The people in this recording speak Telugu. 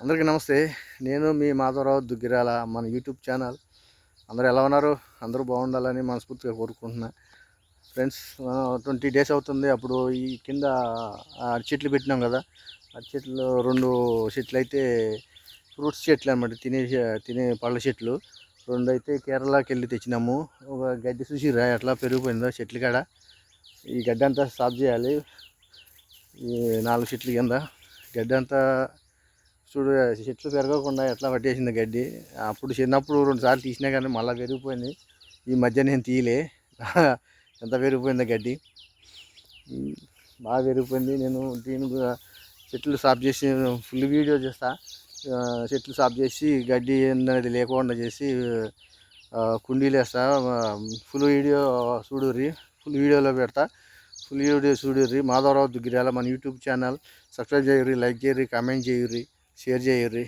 అందరికీ నమస్తే. నేను మీ మాధవరావు దుగ్గిరాల. మన యూట్యూబ్ ఛానల్. అందరూ ఎలా ఉన్నారు? అందరూ బాగుండాలని మనస్ఫూర్తిగా కోరుకుంటున్నా. ఫ్రెండ్స్, 20 డేస్ అవుతుంది. అప్పుడు ఈ కింద అరటి చెట్లు పెట్టినాం కదా. అరటి చెట్లు 2 చెట్లు అయితే ఫ్రూట్స్ చెట్లు అనమాట, తినే పళ్ళ చెట్లు. 2 అయితే కేరళకి వెళ్ళి తెచ్చినాము. ఒక గడ్డి చూసిరా ఎట్లా పెరిగిపోయిందో చెట్ల కాడ. ఈ గడ్డి అంతా సాఫ్ చేయాలి. ఈ 4 చెట్ల కింద గడ్డి అంతా చూడు, చెట్లు పెరగకుండా ఎట్లా పట్టేసింది గడ్డి. అప్పుడు చిన్నప్పుడు 2 సార్లు తీసినా కానీ మళ్ళీ పెరిగిపోయింది. ఈ మధ్య నేను తీయలే. ఎంత పెరిగిపోయిందో గడ్డి, బాగా పెరిగిపోయింది. నేను దీని చెట్లు సాఫ్ చేసి ఫుల్ వీడియో చేస్తా. చెట్లు సాఫ్ చేసి గడ్డి అనేది లేకుండా చేసి కుండీలు వేస్తా. ఫుల్ వీడియో చూడుర్రి, ఫుల్ వీడియోలో పెడతా. ఫుల్ వీడియో చూడుర్రి. మాధవరావు దుగ్గిరాల మన యూట్యూబ్ ఛానల్. సబ్స్క్రైబ్ చేయర్రి, లైక్ చేయర్రి, కామెంట్ చేయర్రి, షేర్ చేయర్రి.